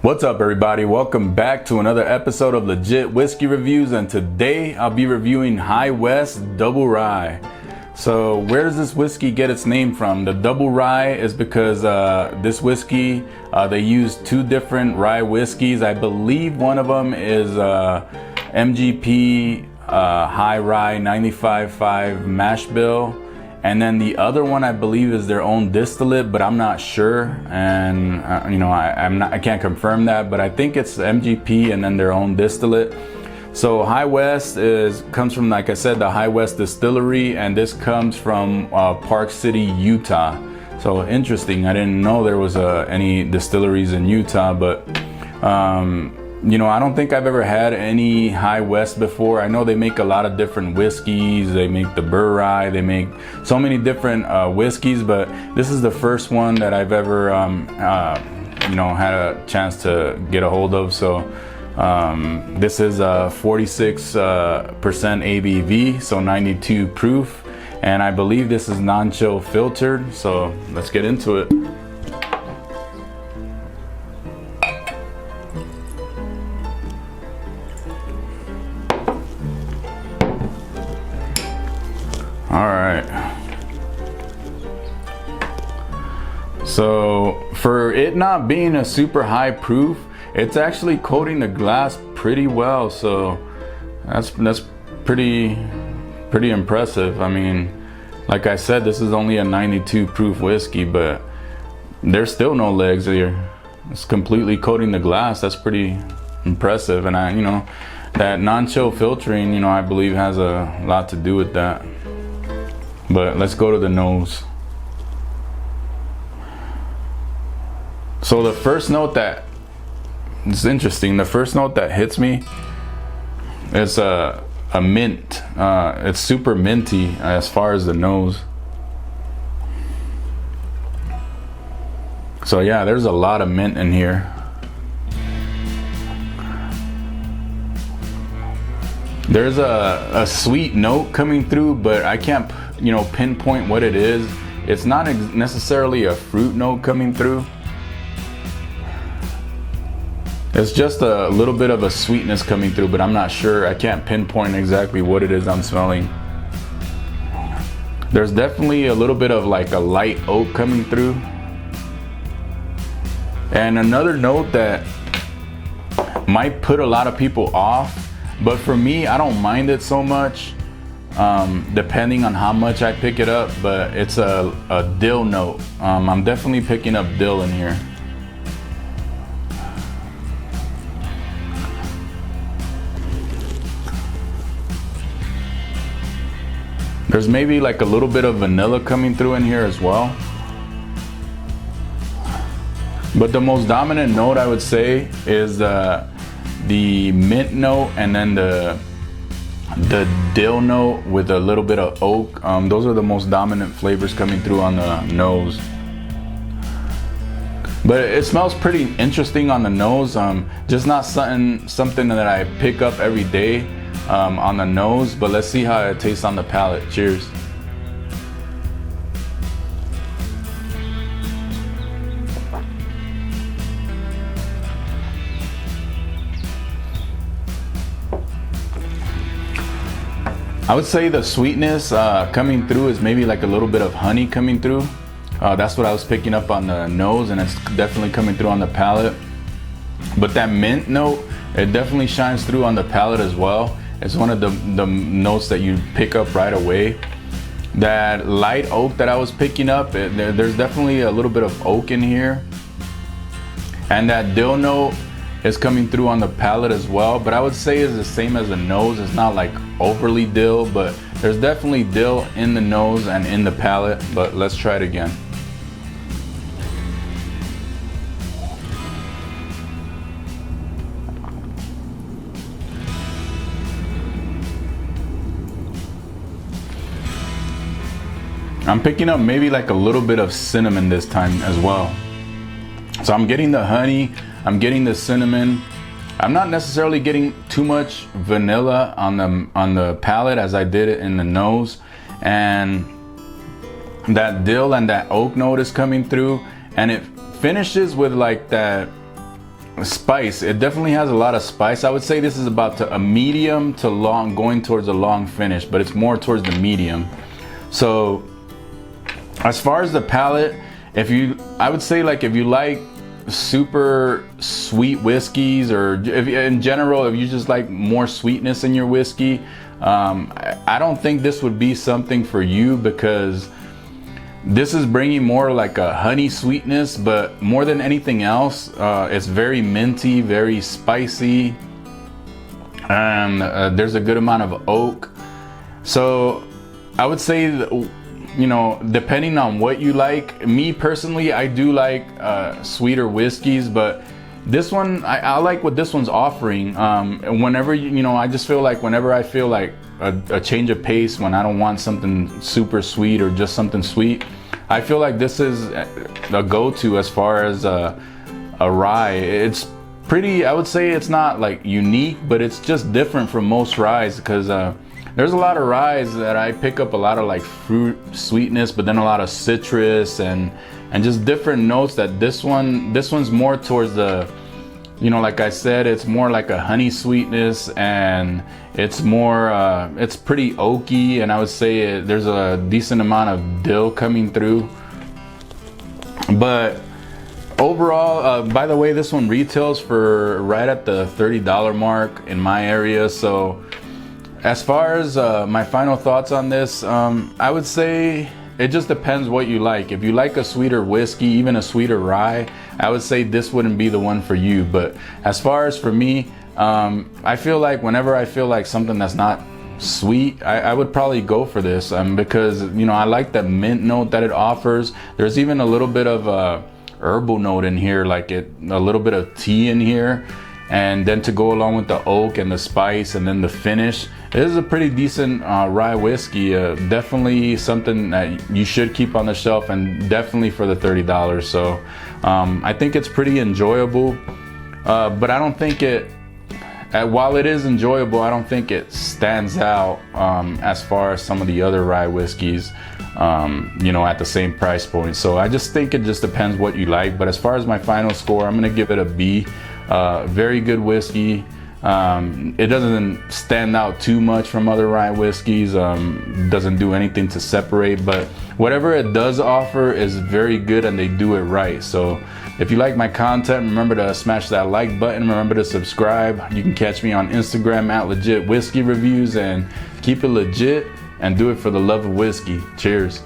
What's up, everybody? Welcome back to another episode of Legit Whiskey Reviews, and today I'll be reviewing High West Double Rye. So where does this whiskey get its name from? The double rye is because this whiskey, they use two different rye whiskeys. I believe one of them is MGP High Rye 95.5 mash bill. And then the other one, I believe, is their own distillate, but I'm not sure. And I can't confirm that, but I think it's MGP and then their own distillate. So High West comes from, like I said, the High West Distillery, and this comes from Park City, Utah. So interesting. I didn't know there was any distilleries in Utah, but I don't think I've ever had any High West before. I know they make a lot of different whiskeys. They make the Burr Rye. They make so many different whiskeys, but this is the first one that I've ever, had a chance to get a hold of. So this is 46% ABV, so 92 proof, and I believe this is non-chill filtered. So let's get into it. All right, so for it not being a super high proof, it's actually coating the glass pretty well. So that's pretty impressive. I mean, like I said, this is only a 92 proof whiskey, but there's still no legs here. It's completely coating the glass. That's pretty impressive. And that non-chill filtering, I believe has a lot to do with that. But let's go to the nose. So the first note it's interesting. The first note that hits me is a mint. It's super minty as far as the nose. So yeah, there's a lot of mint in here. There's a sweet note coming through, but I can't pinpoint what it is. It's not necessarily a fruit note coming through. It's just a little bit of a sweetness coming through, but I'm not sure. I can't pinpoint exactly what it is I'm smelling. There's definitely a little bit of like a light oak coming through. And another note that might put a lot of people off, but for me, I don't mind it so much, depending on how much I pick it up, but it's a dill note. I'm definitely picking up dill in here. There's maybe like a little bit of vanilla coming through in here as well. But the most dominant note, I would say, is the mint note, and then the dill note with a little bit of oak. Those are the most dominant flavors coming through on the nose. But it smells pretty interesting on the nose. Just not something that I pick up every day on the nose, but let's see how it tastes on the palate. Cheers. I would say the sweetness coming through is maybe like a little bit of honey coming through. That's what I was picking up on the nose, and it's definitely coming through on the palate. But that mint note, it definitely shines through on the palate as well. It's one of the notes that you pick up right away. That light oak that I was picking up, there's definitely a little bit of oak in here. And that dill note is coming through on the palate as well, but I would say it's the same as the nose. It's not like overly dill, but there's definitely dill in the nose and in the palate. But let's try it again. I'm picking up maybe like a little bit of cinnamon this time as well. So I'm getting the honey, I'm getting the cinnamon. I'm not necessarily getting too much vanilla on the palate as I did it in the nose. And that dill and that oak note is coming through, and it finishes with like that spice. It definitely has a lot of spice. I would say this is about a medium to long, going towards a long finish, but it's more towards the medium. So as far as the palate, I would say like if you like super sweet whiskeys, or if in general, if you just like more sweetness in your whiskey, I don't think this would be something for you, because this is bringing more like a honey sweetness, but more than anything else, it's very minty, very spicy, and there's a good amount of oak. So I would say that, you know, depending on what you like. Me personally, I do like sweeter whiskeys, but this one, I like what this one's offering. Whenever, you know, I just feel like whenever I feel like a change of pace, when I don't want something super sweet or just something sweet, I feel like this is a go-to as far as a rye. It's pretty, I would say it's not like unique, but it's just different from most ryes, because there's a lot of ryes that I pick up a lot of like fruit sweetness, but then a lot of citrus and just different notes. That this one's more towards the, you know, like I said, it's more like a honey sweetness, and it's more it's pretty oaky, and I would say there's a decent amount of dill coming through. But overall, by the way, this one retails for right at the $30 mark in my area. So as far as my final thoughts on this, I would say it just depends what you like. If you like a sweeter whiskey, even a sweeter rye, I would say this wouldn't be the one for you. But as far as for me, I feel like whenever I feel like something that's not sweet, I would probably go for this, because, you know, I like the mint note that it offers. There's even a little bit of a herbal note in here, like a little bit of tea in here. And then to go along with the oak and the spice and then the finish, it is a pretty decent rye whiskey. Definitely something that you should keep on the shelf, and definitely for the $30. So I think it's pretty enjoyable, but I don't think while it is enjoyable, I don't think it stands out as far as some of the other rye whiskeys, you know, at the same price point. So I just think it just depends what you like. But as far as my final score, I'm gonna give it a B. Very good whiskey. It doesn't stand out too much from other rye whiskeys, doesn't do anything to separate, but whatever it does offer is very good, and they do it right. So if you like my content, remember to smash that like button, remember to subscribe. You can catch me on Instagram at LegitWhiskeyReviews, and keep it legit and do it for the love of whiskey. Cheers.